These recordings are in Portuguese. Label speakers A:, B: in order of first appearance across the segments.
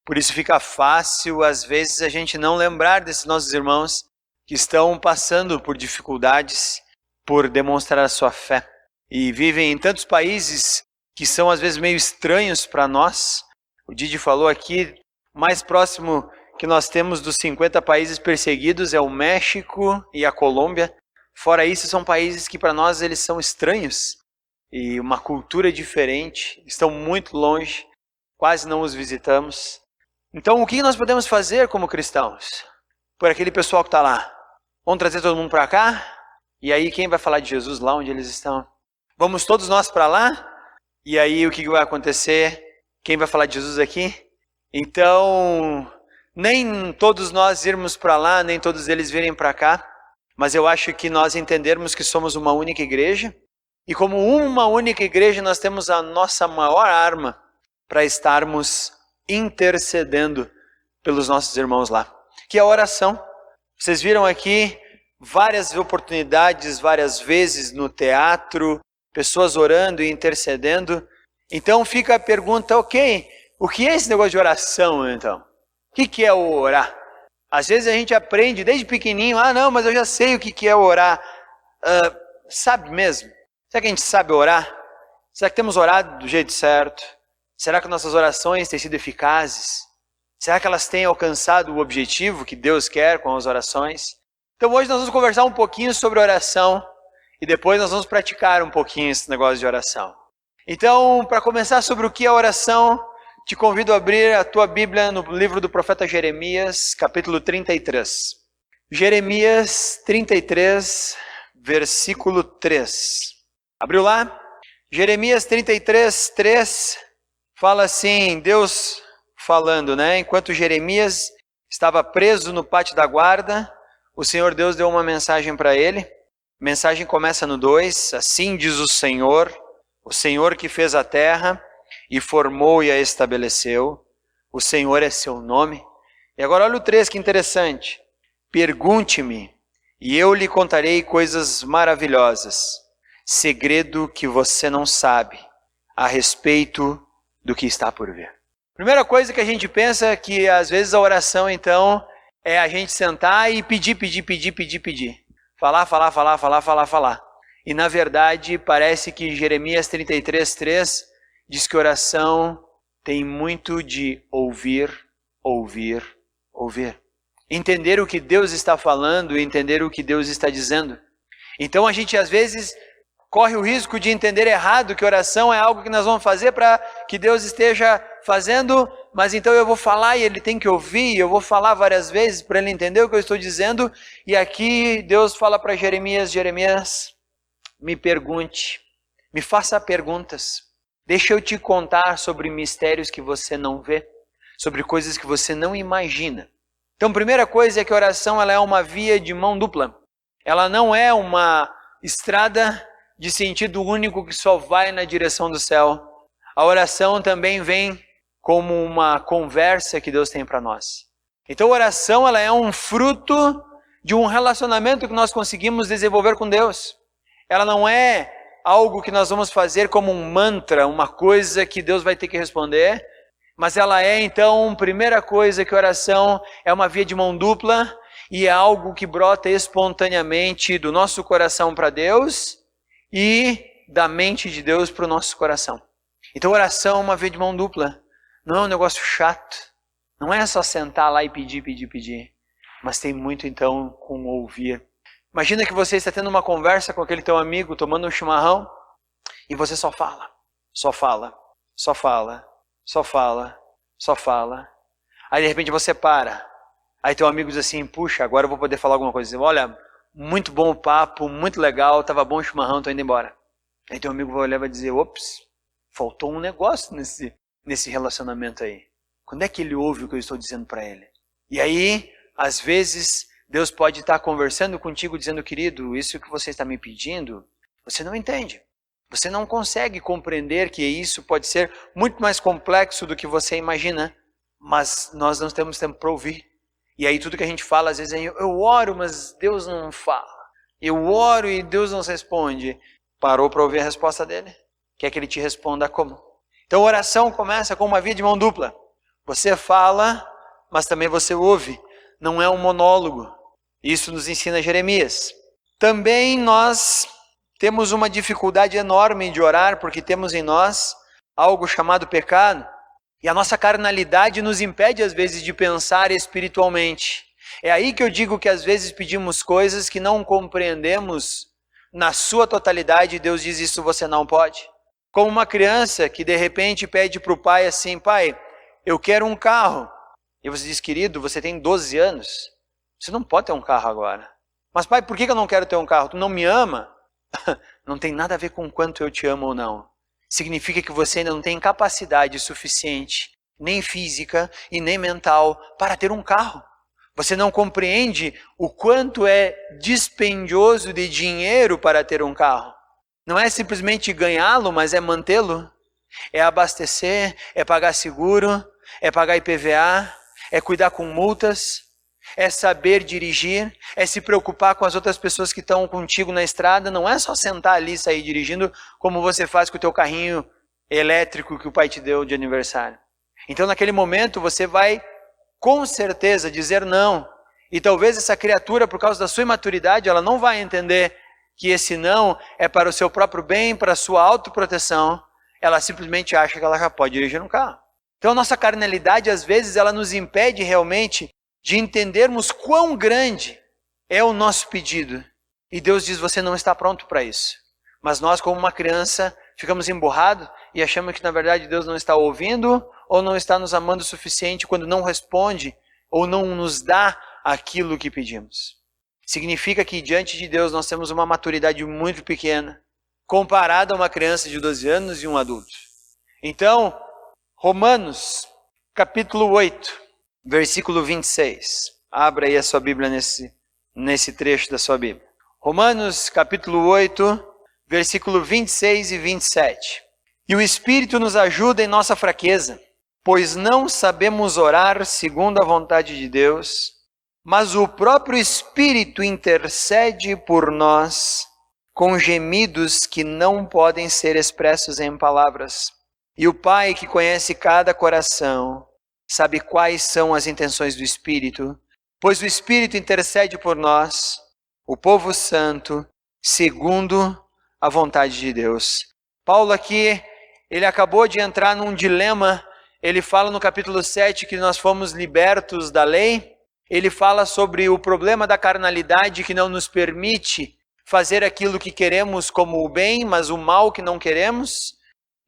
A: Por isso fica fácil, às vezes, a gente não lembrar desses nossos irmãos que estão passando por dificuldades por demonstrar a sua fé. E vivem em tantos países que são, às vezes, meio estranhos para nós. O Didi falou aqui, mais próximo que nós temos dos 50 países perseguidos é o México e a Colômbia. Fora isso, são países que para nós eles são estranhos e uma cultura diferente, estão muito longe, quase não os visitamos. Então, o que nós podemos fazer como cristãos? Por aquele pessoal que está lá. Vamos trazer todo mundo para cá? E aí, quem vai falar de Jesus lá onde eles estão? Vamos todos nós para lá? E aí, o que vai acontecer? Quem vai falar de Jesus aqui? Então, nem todos nós irmos para lá, nem todos eles virem para cá. Mas eu acho que nós entendermos que somos uma única igreja. E como uma única igreja, nós temos a nossa maior arma para estarmos intercedendo pelos nossos irmãos lá, que é a oração. Vocês viram aqui várias oportunidades, várias vezes no teatro, pessoas orando e intercedendo. Então fica a pergunta, ok, o que é esse negócio de oração então? O que é o orar? Às vezes a gente aprende desde pequenininho, não, mas eu já sei o que é orar. Sabe mesmo? Será que a gente sabe orar? Será que temos orado do jeito certo? Será que nossas orações têm sido eficazes? Será que elas têm alcançado o objetivo que Deus quer com as orações? Então hoje nós vamos conversar um pouquinho sobre oração e depois nós vamos praticar um pouquinho esse negócio de oração. Então, para começar sobre o que é oração, te convido a abrir a tua Bíblia no livro do profeta Jeremias, capítulo 33. Jeremias 33, versículo 3. Abriu lá? Jeremias 33, 3, fala assim, Deus falando, né? Enquanto Jeremias estava preso no pátio da guarda, o Senhor Deus deu uma mensagem para ele. A mensagem começa no 2, assim diz o Senhor que fez a terra e formou e a estabeleceu. O Senhor é seu nome. E agora olha o 3, que interessante. Pergunte-me e eu lhe contarei coisas maravilhosas, segredo que você não sabe a respeito do que está por vir. Primeira coisa que a gente pensa é que às vezes a oração então é a gente sentar e pedir. Falar. E na verdade parece que Jeremias 33, 3 diz que oração tem muito de ouvir. Entender o que Deus está falando e entender o que Deus está dizendo. Então a gente às vezes corre o risco de entender errado que oração é algo que nós vamos fazer para que Deus esteja fazendo, mas então eu vou falar e ele tem que ouvir, eu vou falar várias vezes para ele entender o que eu estou dizendo. E aqui Deus fala para Jeremias, me pergunte, me faça perguntas, deixa eu te contar sobre mistérios que você não vê, sobre coisas que você não imagina. Então, primeira coisa é que a oração ela é uma via de mão dupla. Ela não é uma estrada de sentido único que só vai na direção do céu. A oração também vem como uma conversa que Deus tem para nós. Então, a oração ela é um fruto de um relacionamento que nós conseguimos desenvolver com Deus. Ela não é algo que nós vamos fazer como um mantra, uma coisa que Deus vai ter que responder, mas ela é, então, primeira coisa que a oração é uma via de mão dupla e é algo que brota espontaneamente do nosso coração para Deus e da mente de Deus para o nosso coração. Então, a oração é uma via de mão dupla, não é um negócio chato, não é só sentar lá e pedir, mas tem muito, então, com ouvir. Imagina que você está tendo uma conversa com aquele teu amigo, tomando um chimarrão, e você só fala. Aí de repente você para. Aí teu amigo diz assim, puxa, agora eu vou poder falar alguma coisa. Olha, muito bom o papo, muito legal, estava bom o chimarrão, estou indo embora. Aí teu amigo vai olhar e vai dizer, ops, faltou um negócio nesse relacionamento aí. Quando é que ele ouve o que eu estou dizendo para ele? E aí, às vezes, Deus pode estar conversando contigo, dizendo, querido, isso que você está me pedindo, você não entende. Você não consegue compreender que isso pode ser muito mais complexo do que você imagina, mas nós não temos tempo para ouvir. E aí tudo que a gente fala, às vezes é, eu oro, mas Deus não fala. Eu oro e Deus não responde. Parou para ouvir a resposta dele? Quer que ele te responda como? Então a oração começa com uma via de mão dupla. Você fala, mas também você ouve. Não é um monólogo. Isso nos ensina Jeremias. Também nós temos uma dificuldade enorme de orar, porque temos em nós algo chamado pecado. E a nossa carnalidade nos impede, às vezes, de pensar espiritualmente. É aí que eu digo que, às vezes, pedimos coisas que não compreendemos na sua totalidade, e Deus diz: isso você não pode. Como uma criança que, de repente, pede para o pai assim: pai, eu quero um carro. E você diz: querido, você tem 12 anos, você não pode ter um carro agora. Mas pai, por que eu não quero ter um carro? Tu não me ama? Não tem nada a ver com quanto eu te amo ou não. Significa que você ainda não tem capacidade suficiente, nem física e nem mental, para ter um carro. Você não compreende o quanto é dispendioso de dinheiro para ter um carro. Não é simplesmente ganhá-lo, mas é mantê-lo. É abastecer, é pagar seguro, é pagar IPVA, é cuidar com multas, é saber dirigir, é se preocupar com as outras pessoas que estão contigo na estrada. Não é só sentar ali e sair dirigindo como você faz com o teu carrinho elétrico que o pai te deu de aniversário. Então naquele momento você vai com certeza dizer não. E talvez essa criatura, por causa da sua imaturidade, ela não vai entender que esse não é para o seu próprio bem, para a sua autoproteção. Ela simplesmente acha que ela já pode dirigir um carro. Então a nossa carnalidade, às vezes, ela nos impede realmente de entendermos quão grande é o nosso pedido. E Deus diz: você não está pronto para isso. Mas nós, como uma criança, ficamos emburrados e achamos que, na verdade, Deus não está ouvindo ou não está nos amando o suficiente quando não responde ou não nos dá aquilo que pedimos. Significa que diante de Deus nós temos uma maturidade muito pequena, comparada a uma criança de 12 anos e um adulto. Então, Romanos, capítulo 8, versículo 26. Abra aí a sua Bíblia nesse trecho da sua Bíblia. Romanos, capítulo 8, versículo 26 e 27. E o Espírito nos ajuda em nossa fraqueza, pois não sabemos orar segundo a vontade de Deus, mas o próprio Espírito intercede por nós com gemidos que não podem ser expressos em palavras. E o Pai, que conhece cada coração, sabe quais são as intenções do Espírito, pois o Espírito intercede por nós, o povo santo, segundo a vontade de Deus. Paulo aqui, ele acabou de entrar num dilema. Ele fala no capítulo 7 que nós fomos libertos da lei. Ele fala sobre o problema da carnalidade que não nos permite fazer aquilo que queremos como o bem, mas o mal que não queremos.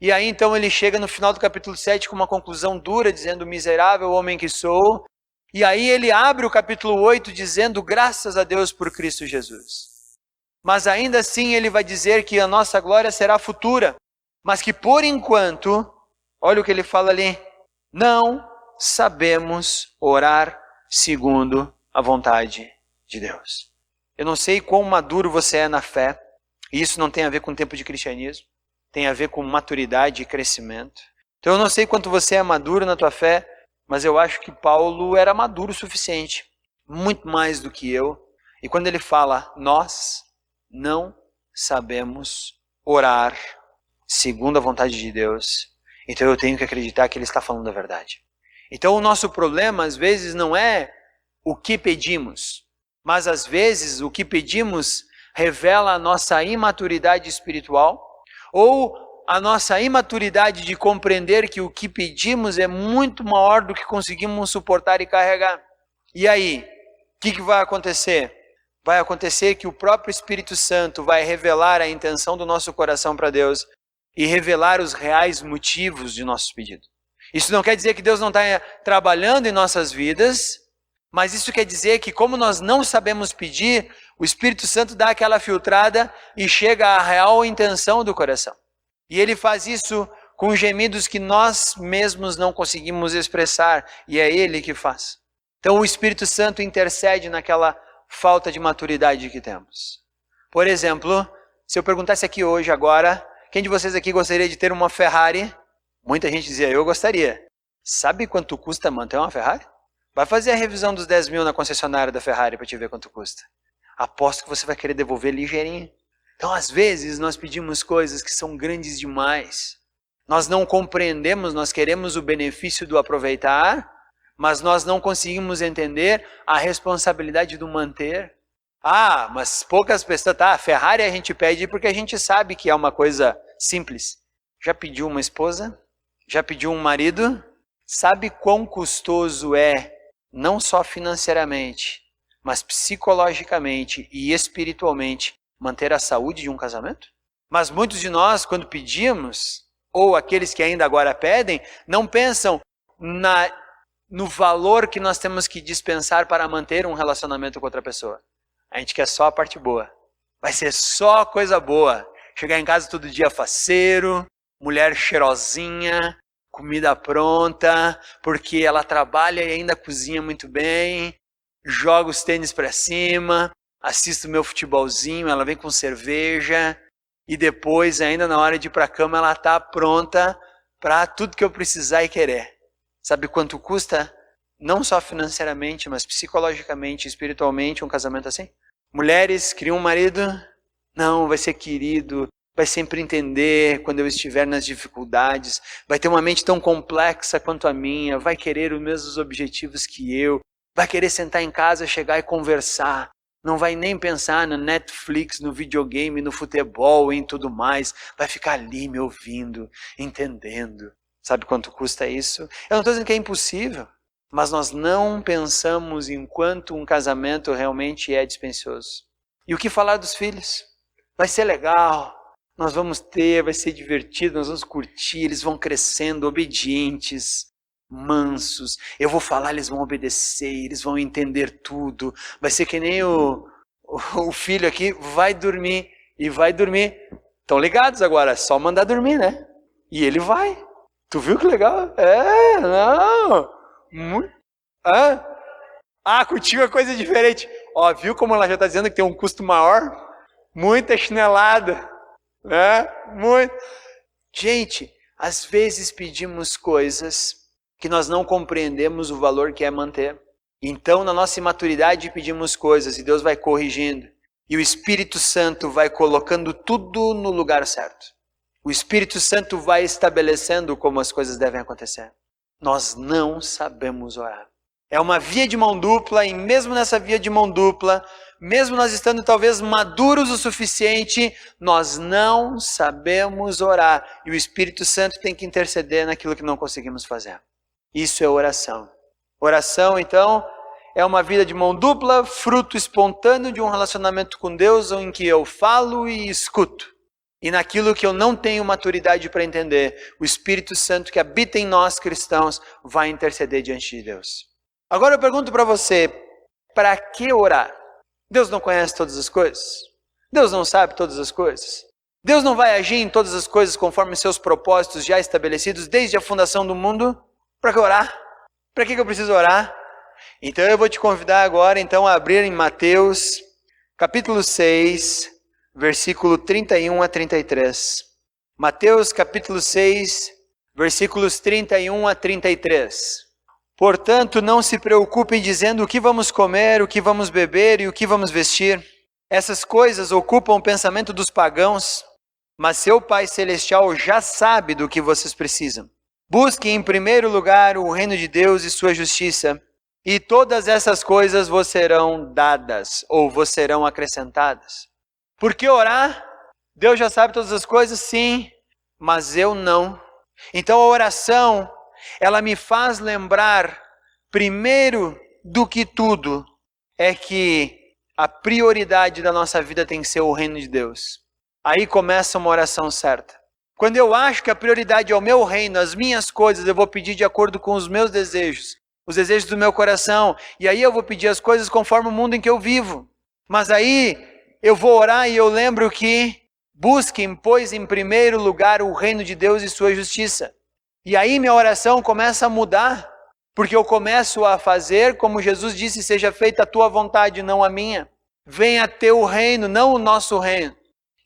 A: E aí então ele chega no final do capítulo 7 com uma conclusão dura, dizendo: miserável homem que sou. E aí ele abre o capítulo 8 dizendo: graças a Deus por Cristo Jesus. Mas ainda assim ele vai dizer que a nossa glória será futura, mas que por enquanto, olha o que ele fala ali, não sabemos orar segundo a vontade de Deus. Eu não sei quão maduro você é na fé, e isso não tem a ver com o tempo de cristianismo, tem a ver com maturidade e crescimento. Então eu não sei quanto você é maduro na tua fé, mas eu acho que Paulo era maduro o suficiente, muito mais do que eu. E quando ele fala, nós não sabemos orar segundo a vontade de Deus, então eu tenho que acreditar que ele está falando a verdade. Então o nosso problema às vezes não é o que pedimos, mas às vezes o que pedimos revela a nossa imaturidade espiritual, ou a nossa imaturidade de compreender que o que pedimos é muito maior do que conseguimos suportar e carregar. E aí, o que vai acontecer? Vai acontecer que o próprio Espírito Santo vai revelar a intenção do nosso coração para Deus e revelar os reais motivos de nossos pedidos. Isso não quer dizer que Deus não está trabalhando em nossas vidas, mas isso quer dizer que, como nós não sabemos pedir, o Espírito Santo dá aquela filtrada e chega à real intenção do coração. E ele faz isso com gemidos que nós mesmos não conseguimos expressar, e é ele que faz. Então o Espírito Santo intercede naquela falta de maturidade que temos. Por exemplo, se eu perguntasse aqui hoje, agora, quem de vocês aqui gostaria de ter uma Ferrari? Muita gente dizia, eu gostaria. Sabe quanto custa manter uma Ferrari? Vai fazer a revisão dos 10 mil na concessionária da Ferrari para te ver quanto custa. Aposto que você vai querer devolver ligeirinho. Então, às vezes, nós pedimos coisas que são grandes demais. Nós não compreendemos, nós queremos o benefício do aproveitar, mas nós não conseguimos entender a responsabilidade do manter. Ah, mas poucas pessoas, tá, a Ferrari a gente pede porque a gente sabe que é uma coisa simples. Já pediu uma esposa? Já pediu um marido? Sabe quão custoso é, não só financeiramente, mas psicologicamente e espiritualmente, manter a saúde de um casamento? Mas muitos de nós, quando pedimos, ou aqueles que ainda agora pedem, não pensam no valor que nós temos que dispensar para manter um relacionamento com outra pessoa. A gente quer só a parte boa. Vai ser só coisa boa. Chegar em casa todo dia faceiro, mulher cheirosinha, comida pronta, porque ela trabalha e ainda cozinha muito bem, joga os tênis para cima, assiste o meu futebolzinho, ela vem com cerveja, e depois, ainda na hora de ir para a cama, ela está pronta para tudo que eu precisar e querer. Sabe quanto custa? Não só financeiramente, mas psicologicamente, espiritualmente, um casamento assim? Mulheres, criam um marido? Não, vai ser querido, vai sempre entender quando eu estiver nas dificuldades, vai ter uma mente tão complexa quanto a minha, vai querer os mesmos objetivos que eu, vai querer sentar em casa, chegar e conversar, não vai nem pensar no Netflix, no videogame, no futebol e em tudo mais, vai ficar ali me ouvindo, entendendo. Sabe quanto custa isso? Eu não estou dizendo que é impossível, mas nós não pensamos em quanto um casamento realmente é dispendioso. E o que falar dos filhos? Vai ser legal, nós vamos ter, vai ser divertido, nós vamos curtir, eles vão crescendo obedientes, mansos. Eu vou falar, eles vão obedecer, eles vão entender tudo. Vai ser que nem o filho aqui, vai dormir e vai dormir. Estão ligados agora, é só mandar dormir, né? E ele vai. Tu viu que legal? É, não. Muito. Contigo é coisa diferente. Ó, viu como ela já está dizendo que tem um custo maior? Muita chinelada, né? Muito. Gente, às vezes pedimos coisas que nós não compreendemos o valor que é manter. Então, na nossa imaturidade, pedimos coisas e Deus vai corrigindo. E o Espírito Santo vai colocando tudo no lugar certo. O Espírito Santo vai estabelecendo como as coisas devem acontecer. Nós não sabemos orar. É uma via de mão dupla, e mesmo nessa via de mão dupla, mesmo nós estando talvez maduros o suficiente, nós não sabemos orar. E o Espírito Santo tem que interceder naquilo que não conseguimos fazer. Isso é oração. Oração, então, é uma vida de mão dupla, fruto espontâneo de um relacionamento com Deus, em que eu falo e escuto. E naquilo que eu não tenho maturidade para entender, o Espírito Santo que habita em nós cristãos vai interceder diante de Deus. Agora eu pergunto para você, para que orar? Deus não conhece todas as coisas? Deus não sabe todas as coisas? Deus não vai agir em todas as coisas conforme seus propósitos já estabelecidos desde a fundação do mundo? Para que orar? Para que eu preciso orar? Então eu vou te convidar agora então a abrir em Mateus, capítulo 6, versículo 31 a 33. Mateus capítulo 6, versículos 31 a 33. Portanto, não se preocupem dizendo o que vamos comer, o que vamos beber e o que vamos vestir. Essas coisas ocupam o pensamento dos pagãos, mas seu Pai Celestial já sabe do que vocês precisam. Busquem em primeiro lugar o reino de Deus e sua justiça, e todas essas coisas vos serão dadas, ou vos serão acrescentadas. Por que orar? Deus já sabe todas as coisas? Sim, mas eu não. Então a oração, ela me faz lembrar, primeiro do que tudo, é que a prioridade da nossa vida tem que ser o reino de Deus. Aí começa uma oração certa. Quando eu acho que a prioridade é o meu reino, as minhas coisas, eu vou pedir de acordo com os meus desejos, os desejos do meu coração, e aí eu vou pedir as coisas conforme o mundo em que eu vivo. Mas aí eu vou orar e eu lembro que busquem, pois, em primeiro lugar o reino de Deus e sua justiça. E aí minha oração começa a mudar, porque eu começo a fazer como Jesus disse, seja feita a tua vontade, não a minha. Venha teu reino, não o nosso reino.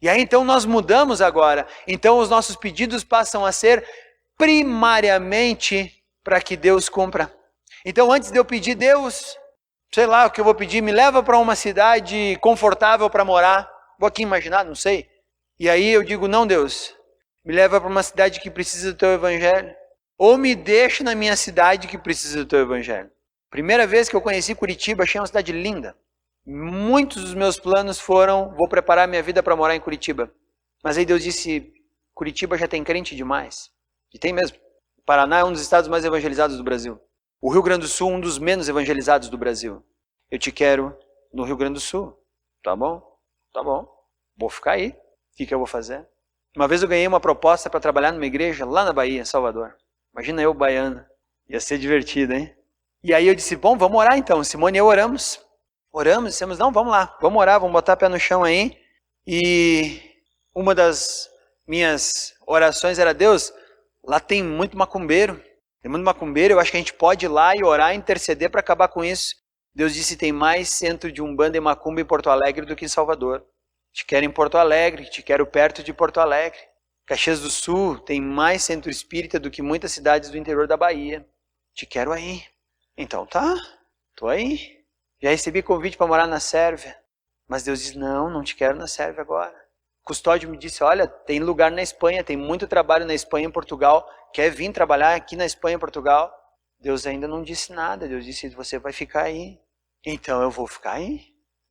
A: E aí então nós mudamos agora. Então os nossos pedidos passam a ser primariamente para que Deus cumpra. Então antes de eu pedir, Deus, sei lá o que eu vou pedir, me leva para uma cidade confortável para morar. Vou aqui imaginar, não sei. E aí eu digo, não Deus, me leva para uma cidade que precisa do teu evangelho, ou me deixa na minha cidade que precisa do teu evangelho. Primeira vez que eu conheci Curitiba, achei uma cidade linda. Muitos dos meus planos foram, vou preparar minha vida para morar em Curitiba. Mas aí Deus disse, Curitiba já tem crente demais. E tem mesmo. O Paraná é um dos estados mais evangelizados do Brasil. O Rio Grande do Sul, um dos menos evangelizados do Brasil. Eu te quero no Rio Grande do Sul. Tá bom? Tá bom. Vou ficar aí. O que eu vou fazer? Uma vez eu ganhei uma proposta para trabalhar numa igreja lá na Bahia, em Salvador. Imagina eu, baiano. Ia ser divertido, hein? E aí eu disse, bom, vamos orar então. Simone e eu oramos. Oramos, dissemos, não, vamos lá. Vamos orar, vamos botar pé no chão aí. E uma das minhas orações era, Deus, lá tem muito macumbeiro. Tem muito macumbeiro, eu acho que a gente pode ir lá e orar, interceder para acabar com isso. Deus disse, tem mais centro de Umbanda e Macumba em Porto Alegre do que em Salvador. Te quero em Porto Alegre, te quero perto de Porto Alegre. Caxias do Sul tem mais centro espírita do que muitas cidades do interior da Bahia. Te quero aí. Então tá, tô aí. Já recebi convite para morar na Sérvia. Mas Deus diz, não te quero na Sérvia agora. O custódio me disse, olha, tem lugar na Espanha, tem muito trabalho na Espanha e em Portugal. Quer vir trabalhar aqui na Espanha e Portugal? Deus ainda não disse nada. Deus disse, você vai ficar aí. Então eu vou ficar aí.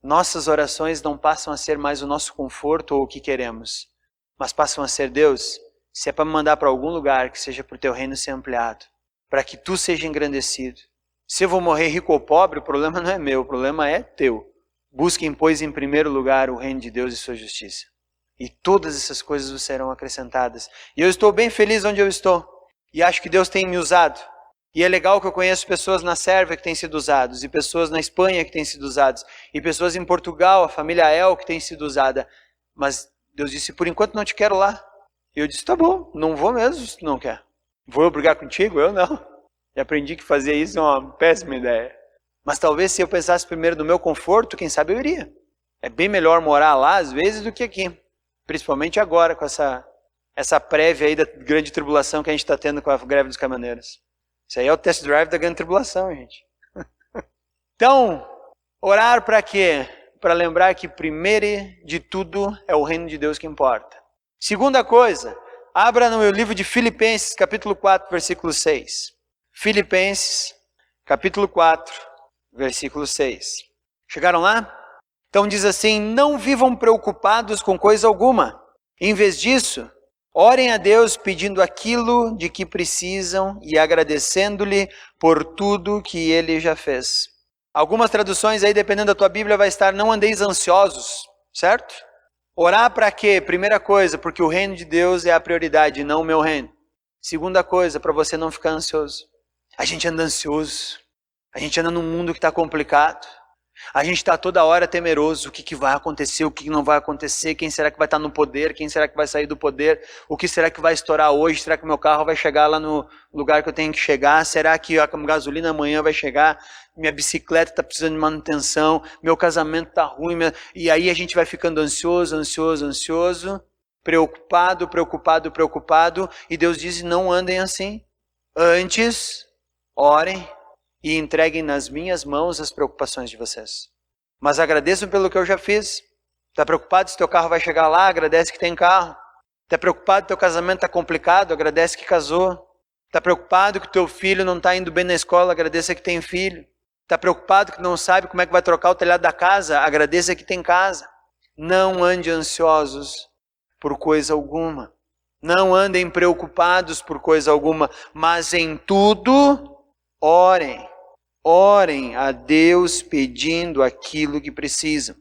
A: Nossas orações não passam a ser mais o nosso conforto ou o que queremos, mas passam a ser, Deus, se é para me mandar para algum lugar, que seja para o teu reino ser ampliado, para que tu seja engrandecido. Se eu vou morrer rico ou pobre, o problema não é meu, o problema é teu. Busquem, pois, em primeiro lugar o reino de Deus e sua justiça. E todas essas coisas vos serão acrescentadas. E eu estou bem feliz onde eu estou. E acho que Deus tem me usado. E é legal que eu conheço pessoas na Sérvia que têm sido usados, e pessoas na Espanha que têm sido usadas, e pessoas em Portugal, a família El que tem sido usada. Mas Deus disse, por enquanto não te quero lá. E eu disse, tá bom, não vou mesmo se tu não quer. Vou eu brigar contigo? Eu não. E aprendi que fazer isso é uma péssima ideia. Mas talvez se eu pensasse primeiro no meu conforto, quem sabe eu iria. É bem melhor morar lá às vezes do que aqui. Principalmente agora com essa prévia aí da grande tribulação que a gente está tendo com a greve dos caminhoneiros. Isso aí é o test drive da grande tribulação, gente. Então, orar para quê? Para lembrar que primeiro de tudo é o reino de Deus que importa. Segunda coisa, abra no meu livro de Filipenses, capítulo 4, versículo 6. Filipenses, capítulo 4, versículo 6. Chegaram lá? Então diz assim, não vivam preocupados com coisa alguma. Em vez disso, orem a Deus pedindo aquilo de que precisam e agradecendo-lhe por tudo que Ele já fez. Algumas traduções aí, dependendo da tua Bíblia, vai estar, não andeis ansiosos, certo? Orar para quê? Primeira coisa, porque o reino de Deus é a prioridade, não o meu reino. Segunda coisa, para você não ficar ansioso. A gente anda ansioso, a gente anda num mundo que está complicado. A gente está toda hora temeroso, o que vai acontecer, o que não vai acontecer, quem será que vai estar no poder, quem será que vai sair do poder, o que será que vai estourar hoje, será que meu carro vai chegar lá no lugar que eu tenho que chegar, será que a gasolina amanhã vai chegar, minha bicicleta está precisando de manutenção, meu casamento está ruim, e aí a gente vai ficando ansioso, preocupado, e Deus diz, não andem assim, antes, orem, e entreguem nas minhas mãos as preocupações de vocês. Mas agradeçam pelo que eu já fiz. Está preocupado se teu carro vai chegar lá? Agradece que tem carro. Está preocupado que teu casamento está complicado? Agradece que casou. Está preocupado que teu filho não está indo bem na escola? Agradeça que tem filho. Está preocupado que não sabe como é que vai trocar o telhado da casa? Agradeça que tem casa. Não ande ansiosos por coisa alguma. Não andem preocupados por coisa alguma, mas em tudo, orem. Orem a Deus pedindo aquilo que precisam.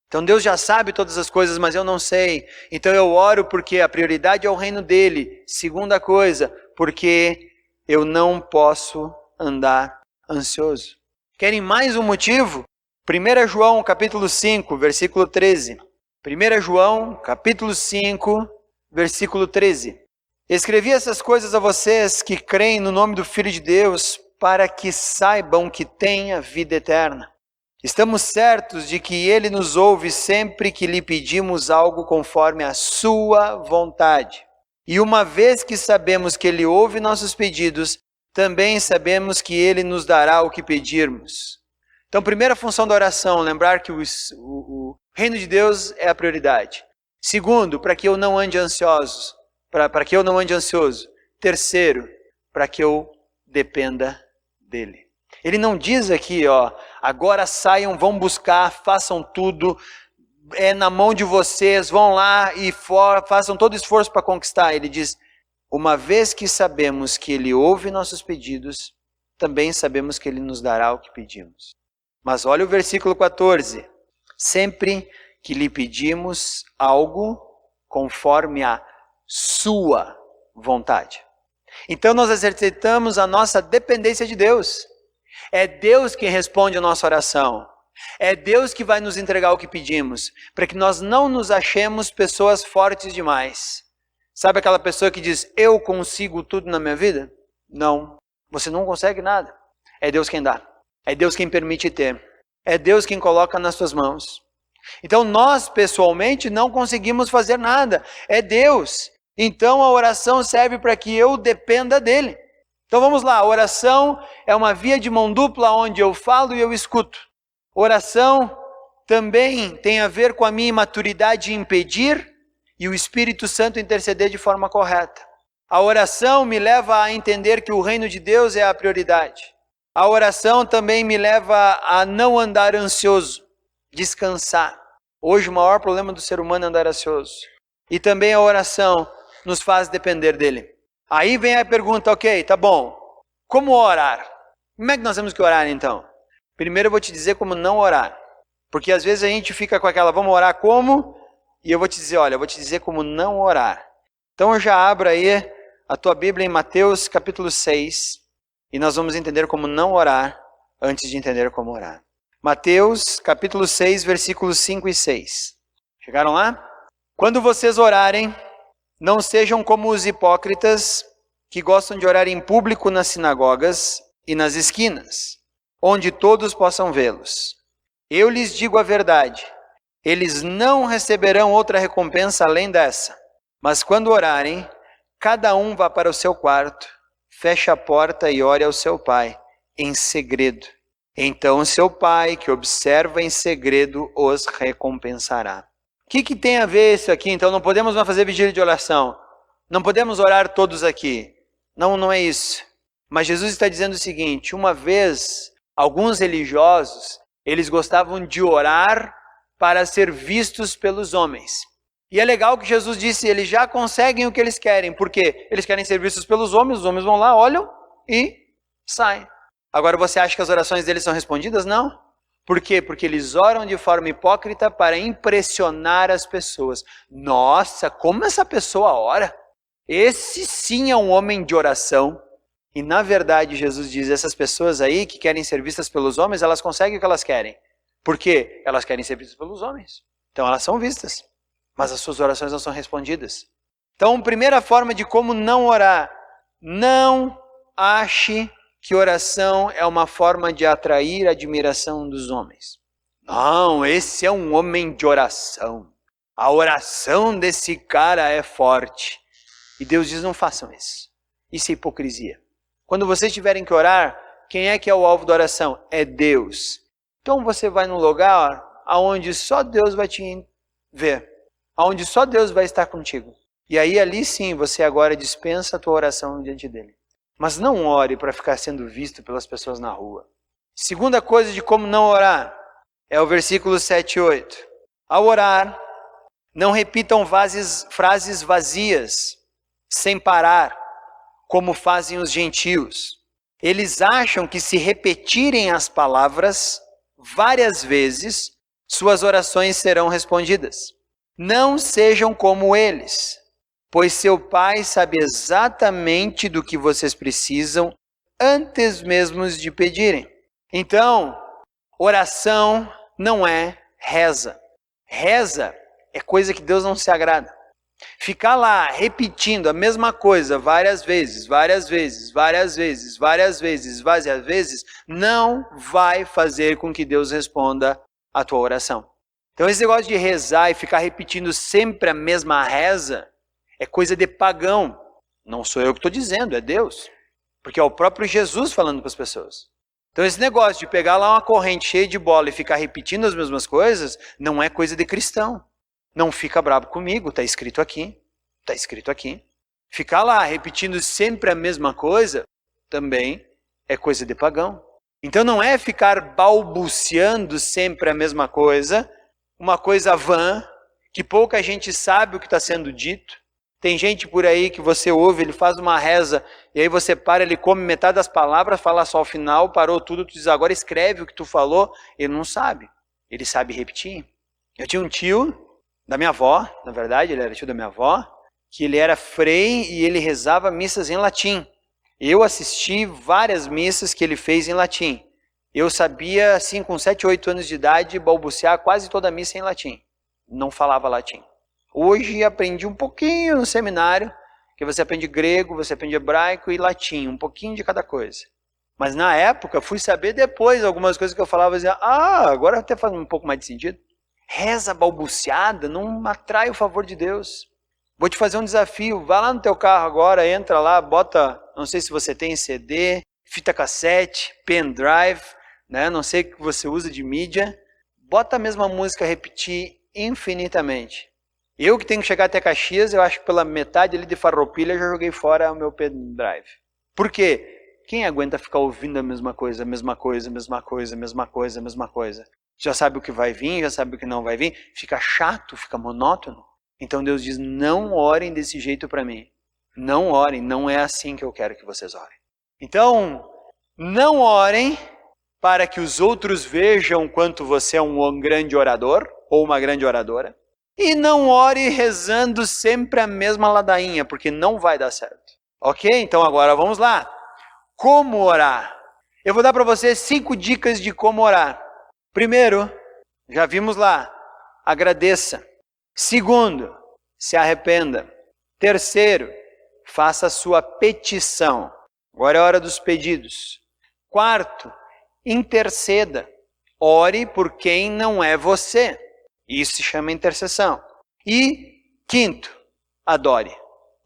A: Então Deus já sabe todas as coisas, mas eu não sei. Então eu oro porque a prioridade é o reino dele. Segunda coisa, porque eu não posso andar ansioso. Querem mais um motivo? 1 João capítulo 5, versículo 13. 1 João capítulo 5, versículo 13. Escrevi essas coisas a vocês que creem no nome do Filho de Deus, para que saibam que têm a vida eterna. Estamos certos de que Ele nos ouve sempre que lhe pedimos algo conforme a sua vontade. E uma vez que sabemos que Ele ouve nossos pedidos, também sabemos que Ele nos dará o que pedirmos. Então, primeira função da oração, lembrar que o reino de Deus é a prioridade. Segundo, para que eu não ande ansioso, para que eu não ande ansioso. Terceiro, para que eu dependa dele. Ele não diz aqui, agora saiam, vão buscar, façam tudo, é na mão de vocês, vão lá e façam todo esforço para conquistar. Ele diz, uma vez que sabemos que ele ouve nossos pedidos, também sabemos que ele nos dará o que pedimos. Mas olha o versículo 14. Sempre que lhe pedimos algo conforme a sua vontade. Então nós exercitamos a nossa dependência de Deus. É Deus quem responde a nossa oração. É Deus que vai nos entregar o que pedimos, para que nós não nos achemos pessoas fortes demais. Sabe aquela pessoa que diz, eu consigo tudo na minha vida? Não, você não consegue nada. É Deus quem dá. É Deus quem permite ter. É Deus quem coloca nas suas mãos. Então nós pessoalmente não conseguimos fazer nada. É Deus. Então a oração serve para que eu dependa dele. Então vamos lá, a oração é uma via de mão dupla onde eu falo e eu escuto. Oração também tem a ver com a minha imaturidade em pedir e o Espírito Santo interceder de forma correta. A oração me leva a entender que o reino de Deus é a prioridade. A oração também me leva a não andar ansioso, descansar. Hoje o maior problema do ser humano é andar ansioso. E também a oração nos faz depender dele. Aí vem a pergunta, ok, tá bom, como orar? Como é que nós temos que orar então? Primeiro eu vou te dizer como não orar. Porque às vezes a gente fica com aquela, vamos orar como? E eu vou te dizer, olha, eu vou te dizer como não orar. Então eu já abro aí a tua Bíblia em Mateus capítulo 6 e nós vamos entender como não orar antes de entender como orar. Mateus capítulo 6, versículos 5 e 6. Chegaram lá? Quando vocês orarem, não sejam como os hipócritas que gostam de orar em público nas sinagogas e nas esquinas, onde todos possam vê-los. Eu lhes digo a verdade, eles não receberão outra recompensa além dessa. Mas quando orarem, cada um vá para o seu quarto, feche a porta e ore ao seu pai, em segredo. Então seu pai, que observa em segredo, os recompensará. O que tem a ver isso aqui? Então não podemos mais fazer vigília de oração. Não podemos orar todos aqui. Não é isso. Mas Jesus está dizendo o seguinte, uma vez, alguns religiosos, eles gostavam de orar para ser vistos pelos homens. E é legal que Jesus disse, eles já conseguem o que eles querem. Por quê? Eles querem ser vistos pelos homens, os homens vão lá, olham e saem. Agora você acha que as orações deles são respondidas? Não. Por quê? Porque eles oram de forma hipócrita para impressionar as pessoas. Nossa, como essa pessoa ora? Esse sim é um homem de oração. E na verdade Jesus diz, essas pessoas aí que querem ser vistas pelos homens, elas conseguem o que elas querem. Por quê? Elas querem ser vistas pelos homens. Então elas são vistas, mas as suas orações não são respondidas. Então, primeira forma de como não orar. Não ache que oração é uma forma de atrair a admiração dos homens. Não, esse é um homem de oração. A oração desse cara é forte. E Deus diz, não façam isso. Isso é hipocrisia. Quando vocês tiverem que orar, quem é que é o alvo da oração? É Deus. Então você vai num lugar onde só Deus vai te ver. Onde só Deus vai estar contigo. E aí ali sim você agora dispensa a tua oração diante dele. Mas não ore para ficar sendo visto pelas pessoas na rua. Segunda coisa de como não orar é o versículo 7 e 8. Ao orar, não repitam frases vazias, sem parar, como fazem os gentios. Eles acham que se repetirem as palavras várias vezes, suas orações serão respondidas. Não sejam como eles, pois seu Pai sabe exatamente do que vocês precisam antes mesmo de pedirem. Então, oração não é reza. Reza é coisa que Deus não se agrada. Ficar lá repetindo a mesma coisa várias vezes, não vai fazer com que Deus responda a tua oração. Então esse negócio de rezar e ficar repetindo sempre a mesma reza é coisa de pagão. Não sou eu que estou dizendo, é Deus. Porque é o próprio Jesus falando para as pessoas. Então esse negócio de pegar lá uma corrente cheia de bola e ficar repetindo as mesmas coisas, não é coisa de cristão. Não fica bravo comigo, está escrito aqui. Está escrito aqui. Ficar lá repetindo sempre a mesma coisa também é coisa de pagão. Então não é ficar balbuciando sempre a mesma coisa, uma coisa vã, que pouca gente sabe o que está sendo dito. Tem gente por aí que você ouve, ele faz uma reza, e aí você para, ele come metade das palavras, fala só o final, parou tudo, tu diz, agora escreve o que tu falou. Ele não sabe, ele sabe repetir. Eu tinha um tio da minha avó, na verdade, ele era tio da minha avó, que ele era frei e ele rezava missas em latim. Eu assisti várias missas que ele fez em latim. Eu sabia, assim, com 7, 8 anos de idade, balbuciar quase toda a missa em latim. Não falava latim. Hoje aprendi um pouquinho no seminário, que você aprende grego, você aprende hebraico e latim, um pouquinho de cada coisa. Mas na época, fui saber depois algumas coisas que eu falava e dizia, agora até faz um pouco mais de sentido. Reza balbuciada não atrai o favor de Deus. Vou te fazer um desafio, vá lá no teu carro agora, entra lá, bota, não sei se você tem CD, fita cassete, pendrive, né? Não sei o que você usa de mídia, bota a mesma música repetir infinitamente. Eu que tenho que chegar até Caxias, eu acho que pela metade ali de Farroupilha já joguei fora o meu pendrive. Por quê? Quem aguenta ficar ouvindo a mesma coisa, a mesma coisa, a mesma coisa, a mesma coisa, a mesma coisa? Já sabe o que vai vir, já sabe o que não vai vir, fica chato, fica monótono. Então Deus diz, não orem desse jeito para mim. Não orem, não é assim que eu quero que vocês orem. Então, não orem para que os outros vejam quanto você é um grande orador ou uma grande oradora. E não ore rezando sempre a mesma ladainha, porque não vai dar certo. Ok? Então agora vamos lá. Como orar? Eu vou dar para vocês 5 dicas de como orar. Primeiro, já vimos lá, agradeça. Segundo, se arrependa. Terceiro, faça a sua petição. Agora é a hora dos pedidos. Quarto, interceda. Ore por quem não é você. Isso se chama intercessão. E quinto, adore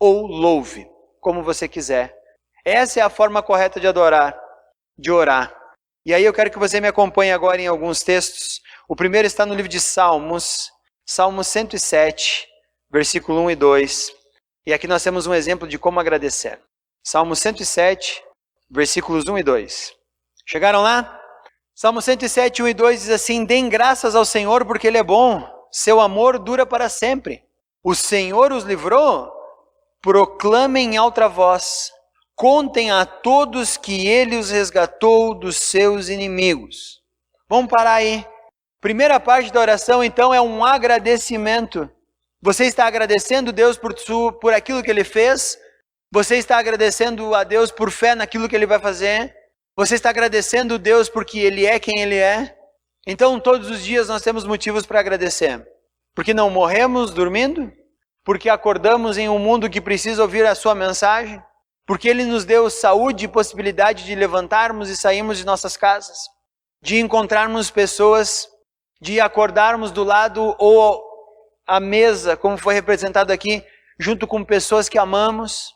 A: ou louve, como você quiser. Essa é a forma correta de adorar, de orar. E aí eu quero que você me acompanhe agora em alguns textos. O primeiro está no livro de Salmos, Salmo 107, versículo 1 e 2. E aqui nós temos um exemplo de como agradecer. Salmo 107, versículos 1 e 2. Chegaram lá? Salmo 107, 1 e 2 diz assim, deem graças ao Senhor porque Ele é bom, seu amor dura para sempre. O Senhor os livrou, proclamem em alta voz, contem a todos que Ele os resgatou dos seus inimigos. Vamos parar aí. Primeira parte da oração, então, é um agradecimento. Você está agradecendo Deus por aquilo que Ele fez? Você está agradecendo a Deus por fé naquilo que Ele vai fazer? Você está agradecendo Deus porque Ele é quem Ele é? Então, todos os dias nós temos motivos para agradecer. Porque não morremos dormindo? Porque acordamos em um mundo que precisa ouvir a sua mensagem? Porque Ele nos deu saúde e possibilidade de levantarmos e sairmos de nossas casas? De encontrarmos pessoas, de acordarmos do lado ou à mesa, como foi representado aqui, junto com pessoas que amamos?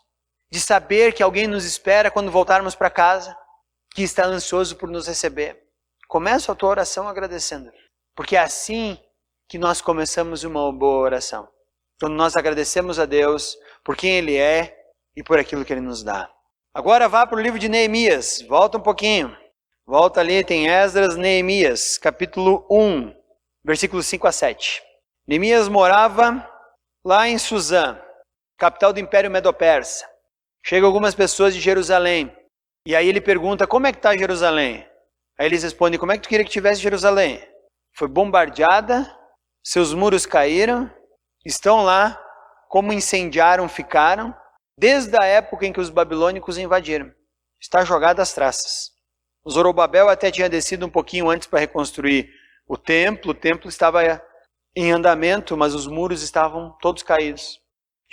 A: De saber que alguém nos espera quando voltarmos para casa? Que está ansioso por nos receber. Começa a tua oração agradecendo, porque é assim que nós começamos uma boa oração. Quando nós agradecemos a Deus por quem Ele é e por aquilo que Ele nos dá. Agora vá para o livro de Neemias, volta um pouquinho. Volta ali, tem Esdras, Neemias, capítulo 1, versículos 5 a 7. Neemias morava lá em Suzã, capital do Império Medo-Persa. Chegam algumas pessoas de Jerusalém. E aí ele pergunta, como é que está Jerusalém? Aí eles respondem, como é que tu queria que tivesse Jerusalém? Foi bombardeada, seus muros caíram, estão lá, como incendiaram, ficaram, desde a época em que os babilônicos invadiram. Está jogada às traças. O Zorobabel até tinha descido um pouquinho antes para reconstruir o templo estava em andamento, mas os muros estavam todos caídos.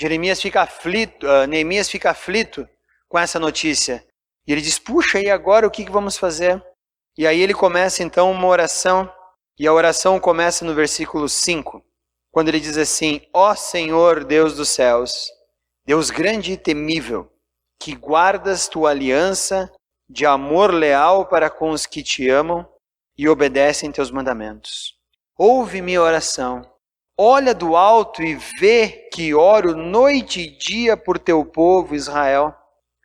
A: Neemias fica aflito com essa notícia. E ele diz, puxa, e agora o que vamos fazer? E aí ele começa então uma oração, e a oração começa no versículo 5, quando ele diz assim, ó Senhor Deus dos céus, Deus grande e temível, que guardas tua aliança de amor leal para com os que te amam e obedecem teus mandamentos. Ouve minha oração, olha do alto e vê que oro noite e dia por teu povo Israel.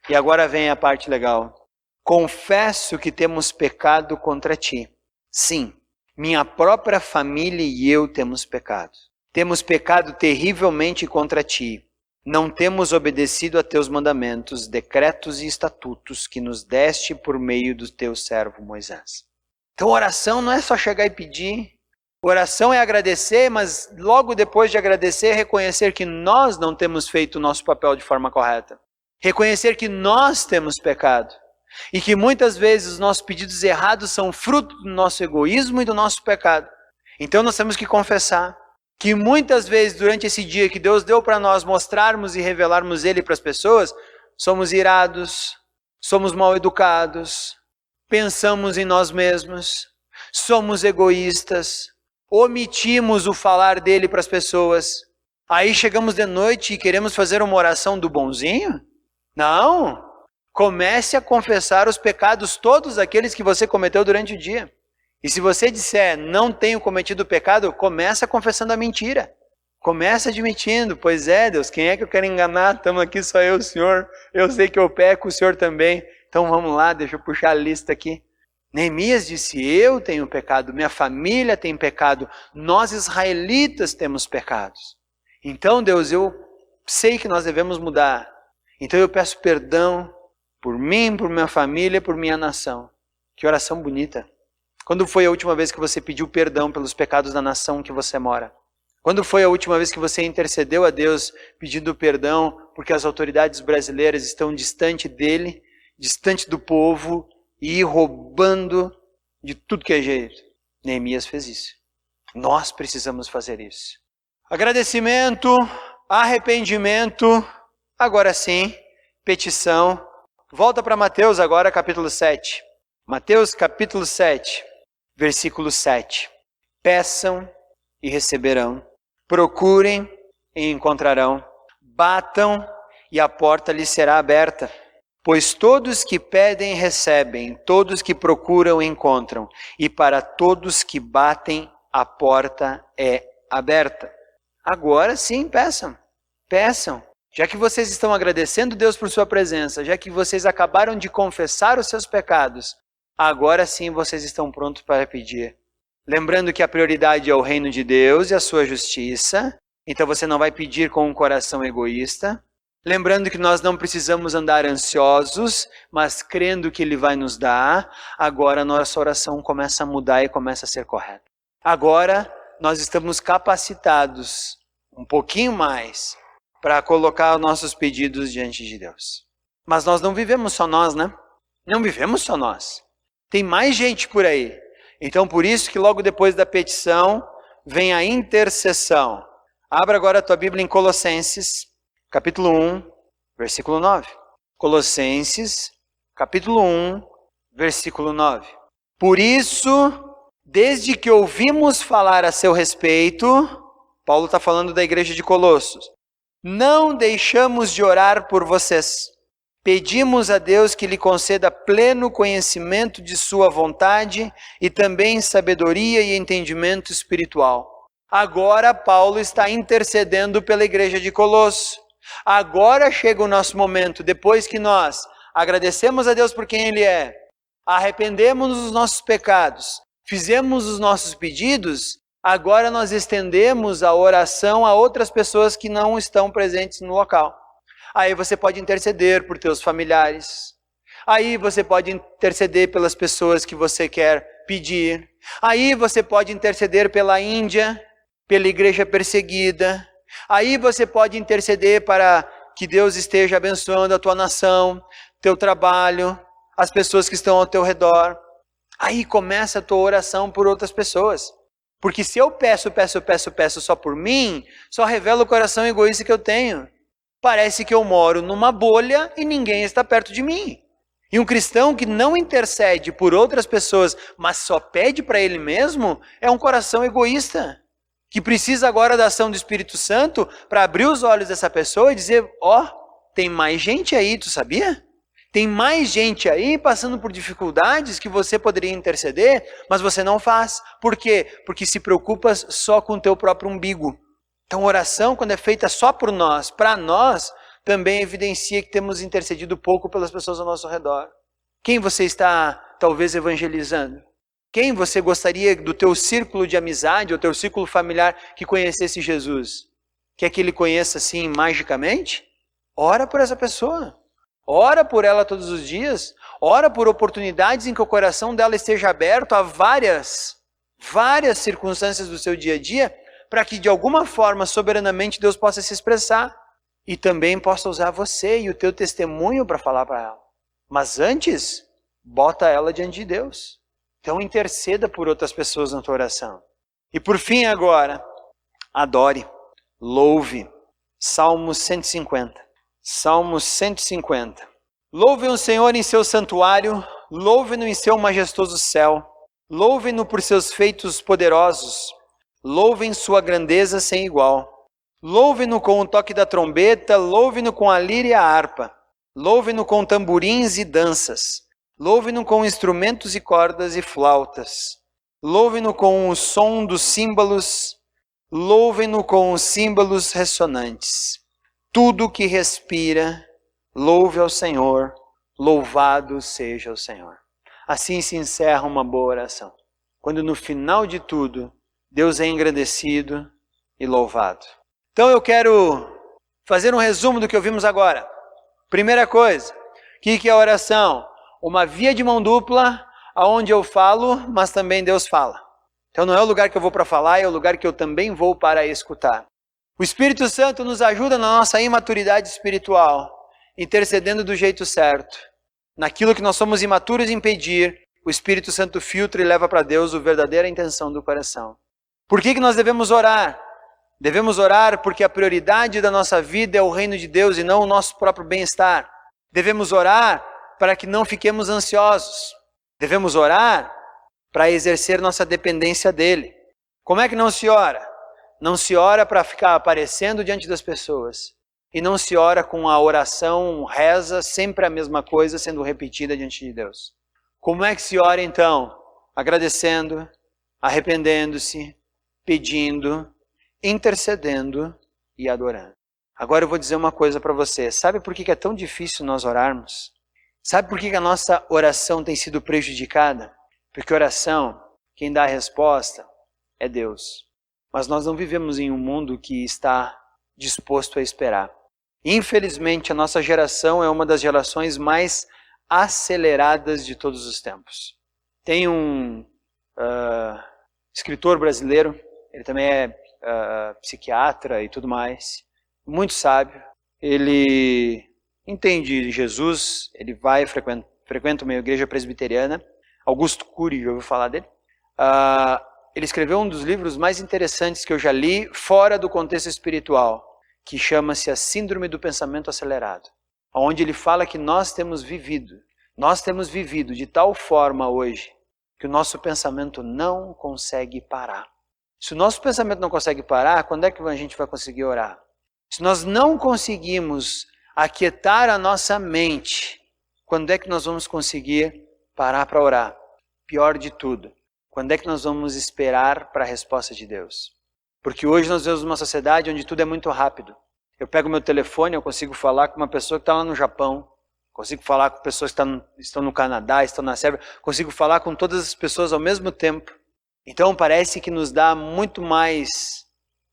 A: E agora vem a parte legal. Confesso que temos pecado contra ti. Sim, minha própria família e eu temos pecado. Temos pecado terrivelmente contra ti. Não temos obedecido a teus mandamentos, decretos e estatutos que nos deste por meio do teu servo Moisés. Então oração não é só chegar e pedir. Oração é agradecer, mas logo depois de agradecer, reconhecer que nós não temos feito o nosso papel de forma correta. Reconhecer que nós temos pecado. E que muitas vezes os nossos pedidos errados são fruto do nosso egoísmo e do nosso pecado. Então nós temos que confessar que muitas vezes durante esse dia que Deus deu para nós mostrarmos e revelarmos Ele para as pessoas, somos irados, somos mal educados, pensamos em nós mesmos, somos egoístas, omitimos o falar dele para as pessoas. Aí chegamos de noite e queremos fazer uma oração do bonzinho? Não! Comece a confessar os pecados, todos aqueles que você cometeu durante o dia. E se você disser, não tenho cometido pecado, começa confessando a mentira. Começa admitindo, pois é, Deus, quem é que eu quero enganar? Estamos aqui só eu e o Senhor. Eu sei que eu peco, o Senhor também. Então vamos lá, deixa eu puxar a lista aqui. Neemias disse, eu tenho pecado, minha família tem pecado, nós israelitas temos pecados. Então Deus, eu sei que nós devemos mudar. Então eu peço perdão por mim, por minha família, por minha nação. Que oração bonita. Quando foi a última vez que você pediu perdão pelos pecados da nação que você mora? Quando foi a última vez que você intercedeu a Deus pedindo perdão porque as autoridades brasileiras estão distante dele, distante do povo e roubando de tudo que é jeito? Neemias fez isso. Nós precisamos fazer isso. Agradecimento, arrependimento, agora sim, petição. Volta para Mateus agora, capítulo 7. Mateus, capítulo 7, versículo 7. Peçam e receberão. Procurem e encontrarão. Batam e a porta lhes será aberta. Pois todos que pedem recebem, todos que procuram encontram. E para todos que batem, a porta é aberta. Agora sim, peçam. Peçam. Já que vocês estão agradecendo Deus por sua presença, já que vocês acabaram de confessar os seus pecados, agora sim vocês estão prontos para pedir. Lembrando que a prioridade é o reino de Deus e a sua justiça, então você não vai pedir com um coração egoísta. Lembrando que nós não precisamos andar ansiosos, mas crendo que Ele vai nos dar, agora a nossa oração começa a mudar e começa a ser correta. Agora nós estamos capacitados um pouquinho mais para colocar os nossos pedidos diante de Deus. Mas nós não vivemos só nós, né? Não vivemos só nós. Tem mais gente por aí. Então por isso que logo depois da petição vem a intercessão. Abra agora a tua Bíblia em Colossenses, capítulo 1, versículo 9. Colossenses, capítulo 1, versículo 9. Por isso, desde que ouvimos falar a seu respeito, Paulo está falando da igreja de Colossos, não deixamos de orar por vocês. Pedimos a Deus que lhe conceda pleno conhecimento de sua vontade e também sabedoria e entendimento espiritual. Agora Paulo está intercedendo pela igreja de Colossos. Agora chega o nosso momento, depois que nós agradecemos a Deus por quem Ele é, arrependemos dos nossos pecados, fizemos os nossos pedidos, agora nós estendemos a oração a outras pessoas que não estão presentes no local. Aí você pode interceder por teus familiares. Aí você pode interceder pelas pessoas que você quer pedir. Aí você pode interceder pela Índia, pela igreja perseguida. Aí você pode interceder para que Deus esteja abençoando a tua nação, teu trabalho, as pessoas que estão ao teu redor. Aí começa a tua oração por outras pessoas. Porque se eu peço só por mim, só revela o coração egoísta que eu tenho. Parece que eu moro numa bolha e ninguém está perto de mim. E um cristão que não intercede por outras pessoas, mas só pede para ele mesmo, é um coração egoísta. Que precisa agora da ação do Espírito Santo para abrir os olhos dessa pessoa e dizer, ó, tem mais gente aí, tu sabia? Tem mais gente aí passando por dificuldades que você poderia interceder, mas você não faz. Por quê? Porque se preocupas só com o teu próprio umbigo. Então, oração, quando é feita só por nós, para nós, também evidencia que temos intercedido pouco pelas pessoas ao nosso redor. Quem você está, talvez, evangelizando? Quem você gostaria do teu círculo de amizade, ou teu círculo familiar, que conhecesse Jesus? Quer que ele conheça assim, magicamente? Ora por essa pessoa. Ora por ela todos os dias. Ora por oportunidades em que o coração dela esteja aberto a várias circunstâncias do seu dia a dia, para que de alguma forma, soberanamente, Deus possa se expressar. E também possa usar você e o teu testemunho para falar para ela. Mas antes, bota ela diante de Deus. Então interceda por outras pessoas na tua oração. E por fim agora, adore, louve. Salmo 150. Salmo 150. Louvem o Senhor em seu santuário, louvem-no em seu majestoso céu, louvem-no por seus feitos poderosos, louvem sua grandeza sem igual. Louvem-no com o toque da trombeta, louvem-no com a lira e a harpa, louvem-no com tamborins e danças, louvem-no com instrumentos e cordas e flautas, louvem-no com o som dos símbolos, louvem-no com os símbolos ressonantes. Tudo que respira, louve ao Senhor, louvado seja o Senhor. Assim se encerra uma boa oração, quando no final de tudo, Deus é engrandecido e louvado. Então eu quero fazer um resumo do que ouvimos agora. Primeira coisa, o que é a oração? Uma via de mão dupla, onde eu falo, mas também Deus fala. Então não é o lugar que eu vou para falar, é o lugar que eu também vou para escutar. O Espírito Santo nos ajuda na nossa imaturidade espiritual, intercedendo do jeito certo. Naquilo que nós somos imaturos em pedir, o Espírito Santo filtra e leva para Deus a verdadeira intenção do coração. Por que nós devemos orar? Devemos orar porque a prioridade da nossa vida é o reino de Deus e não o nosso próprio bem-estar. Devemos orar para que não fiquemos ansiosos. Devemos orar para exercer nossa dependência dele. Como é que não se ora? Não se ora para ficar aparecendo diante das pessoas. E não se ora com a oração, reza, sempre a mesma coisa sendo repetida diante de Deus. Como é que se ora então? Agradecendo, arrependendo-se, pedindo, intercedendo e adorando. Agora eu vou dizer uma coisa para você. Sabe por que é tão difícil nós orarmos? Sabe por que a nossa oração tem sido prejudicada? Porque oração, quem dá a resposta é Deus. Mas nós não vivemos em um mundo que está disposto a esperar. Infelizmente, a nossa geração é uma das gerações mais aceleradas de todos os tempos. Tem um escritor brasileiro, ele também é psiquiatra e tudo mais, muito sábio. Ele entende Jesus, ele vai frequenta uma igreja presbiteriana. Augusto Cury, já ouviu falar dele? Ele escreveu um dos livros mais interessantes que eu já li, fora do contexto espiritual, que chama-se A Síndrome do Pensamento Acelerado, onde ele fala que nós temos vivido de tal forma hoje, que o nosso pensamento não consegue parar. Se o nosso pensamento não consegue parar, quando é que a gente vai conseguir orar? Se nós não conseguimos aquietar a nossa mente, quando é que nós vamos conseguir parar para orar? Pior de tudo, quando é que nós vamos esperar para a resposta de Deus? Porque hoje nós vivemos uma sociedade onde tudo é muito rápido. Eu pego meu telefone, eu consigo falar com uma pessoa que está lá no Japão, consigo falar com pessoas que estão no Canadá, estão na Sérvia, consigo falar com todas as pessoas ao mesmo tempo. Então parece que nos dá muito mais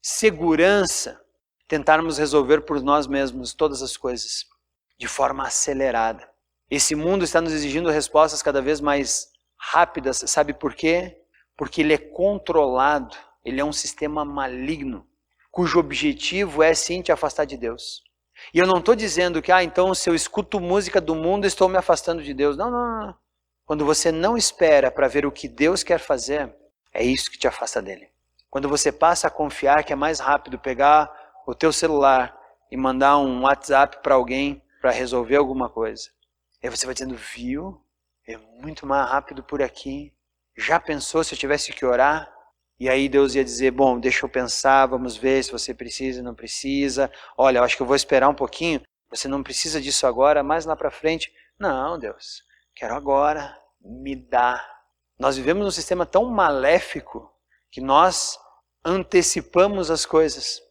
A: segurança tentarmos resolver por nós mesmos todas as coisas de forma acelerada. Esse mundo está nos exigindo respostas cada vez mais rápidas. Sabe por quê? Porque ele é controlado, ele é um sistema maligno, cujo objetivo é sim te afastar de Deus. E eu não estou dizendo que, então se eu escuto música do mundo, estou me afastando de Deus. Não. Quando você não espera para ver o que Deus quer fazer, é isso que te afasta dele. Quando você passa a confiar que é mais rápido pegar o teu celular e mandar um WhatsApp para alguém para resolver alguma coisa. Aí você vai dizendo, viu? É muito mais rápido por aqui. Já pensou se eu tivesse que orar? E aí Deus ia dizer, bom, deixa eu pensar, vamos ver se você precisa ou não precisa. Olha, eu acho que eu vou esperar um pouquinho. Você não precisa disso agora, mais lá para frente Não, Deus, quero agora, me dá. Nós vivemos num sistema tão maléfico que nós antecipamos as coisas.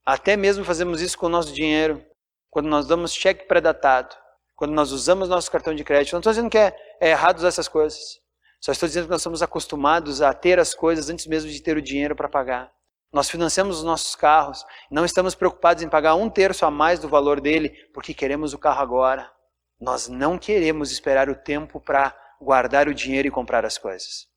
A: Até mesmo fazemos isso com o nosso dinheiro. Quando nós damos cheque pré-datado, quando nós usamos nosso cartão de crédito. Não estou dizendo que é errado usar essas coisas. Só estou dizendo que nós somos acostumados a ter as coisas antes mesmo de ter o dinheiro para pagar. Nós financiamos os nossos carros, não estamos preocupados em pagar 1/3 a mais do valor dele, porque queremos o carro agora. Nós não queremos esperar o tempo para guardar o dinheiro e comprar as coisas.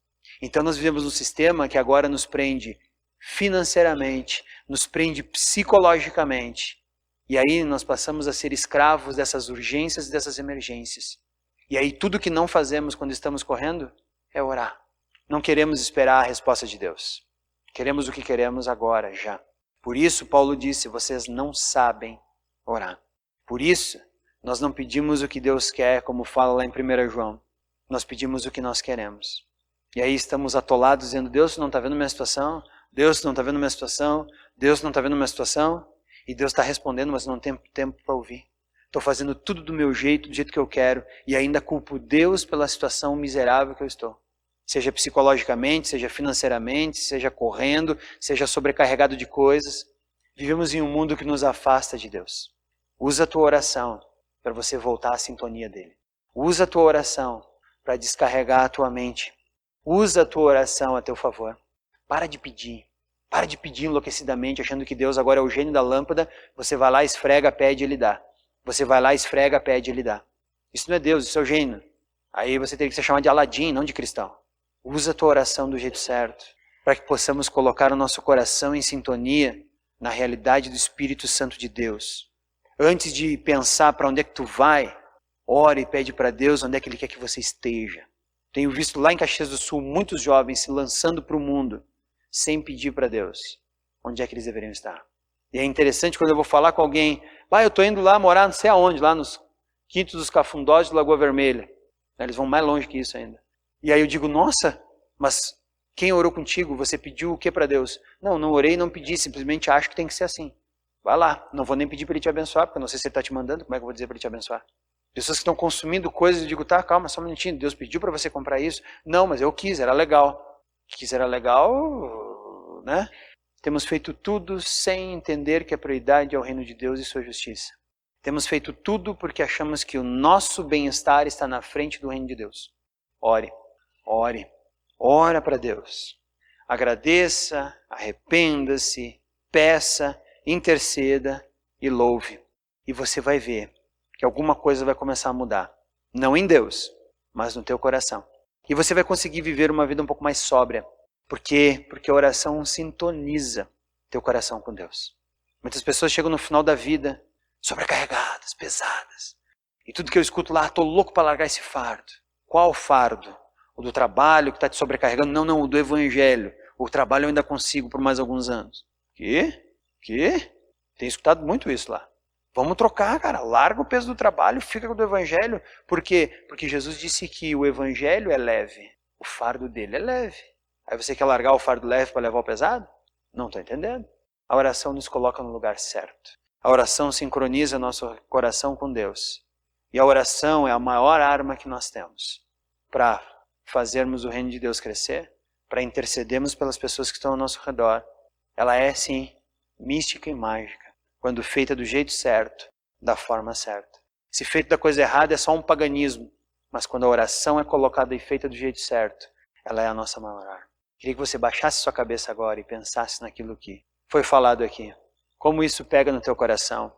A: Então nós vivemos um sistema que agora nos prende financeiramente, nos prende psicologicamente. E aí nós passamos a ser escravos dessas urgências e dessas emergências. E aí tudo que não fazemos quando estamos correndo é orar. Não queremos esperar a resposta de Deus. Queremos o que queremos agora, já. Por isso Paulo disse, vocês não sabem orar. Por isso, nós não pedimos o que Deus quer, como fala lá em 1 João. Nós pedimos o que nós queremos. E aí estamos atolados dizendo, Deus não está vendo minha situação, Deus não está vendo minha situação, Deus não está vendo minha situação. E Deus está respondendo, mas não tenho tempo para ouvir. Estou fazendo tudo do meu jeito, do jeito que eu quero, e ainda culpo Deus pela situação miserável que eu estou. Seja psicologicamente, seja financeiramente, seja correndo, seja sobrecarregado de coisas. Vivemos em um mundo que nos afasta de Deus. Usa a tua oração para você voltar à sintonia dele. Usa a tua oração para descarregar a tua mente. Usa a tua oração a teu favor. Para de pedir. Para de pedir enlouquecidamente, achando que Deus agora é o gênio da lâmpada. Você vai lá, esfrega, pede, ele dá. Você vai lá, esfrega, pede, ele dá. Isso não é Deus, isso é o gênio. Aí você tem que se chamar de Aladim, não de cristão. Usa a tua oração do jeito certo, para que possamos colocar o nosso coração em sintonia na realidade do Espírito Santo de Deus. Antes de pensar para onde é que tu vai, ore e pede para Deus onde é que Ele quer que você esteja. Tenho visto lá em Caxias do Sul muitos jovens se lançando para o mundo, sem pedir para Deus onde é que eles deveriam estar. E é interessante quando eu vou falar com alguém, eu estou indo lá morar não sei aonde, lá nos Quintos dos Cafundós de Lagoa Vermelha. Eles vão mais longe que isso ainda. E aí eu digo, nossa, mas quem orou contigo? Você pediu o que para Deus? Não orei, não pedi, simplesmente acho que tem que ser assim. Vai lá, não vou nem pedir para Ele te abençoar, porque eu não sei se Ele está te mandando, como é que eu vou dizer para Ele te abençoar? Pessoas que estão consumindo coisas, eu digo, tá, calma, só um minutinho, Deus pediu para você comprar isso? Não, mas eu quis, era legal. Quis, era legal, né? Temos feito tudo sem entender que a prioridade é o reino de Deus e sua justiça. Temos feito tudo porque achamos que o nosso bem-estar está na frente do reino de Deus. Ore. Ora para Deus. Agradeça, arrependa-se, peça, interceda e louve. E você vai ver que alguma coisa vai começar a mudar. Não em Deus, mas no teu coração. E você vai conseguir viver uma vida um pouco mais sóbria. Por quê? Porque a oração sintoniza teu coração com Deus. Muitas pessoas chegam no final da vida sobrecarregadas, pesadas. E tudo que eu escuto lá, estou louco para largar esse fardo. Qual fardo? O do trabalho que está te sobrecarregando? Não, o do evangelho. O trabalho eu ainda consigo por mais alguns anos. Quê? Tenho escutado muito isso lá. Vamos trocar, cara. Larga o peso do trabalho, fica com o do evangelho. Por quê? Porque Jesus disse que o evangelho é leve. O fardo dele é leve. Aí você quer largar o fardo leve para levar o pesado? Não estou entendendo. A oração nos coloca no lugar certo. A oração sincroniza nosso coração com Deus. E a oração é a maior arma que nós temos para fazermos o reino de Deus crescer, para intercedermos pelas pessoas que estão ao nosso redor. Ela é, sim, mística e mágica, quando feita do jeito certo, da forma certa. Se feita da coisa errada é só um paganismo, mas quando a oração é colocada e feita do jeito certo, ela é a nossa maior arma. Queria que você baixasse sua cabeça agora e pensasse naquilo que foi falado aqui. Como isso pega no teu coração.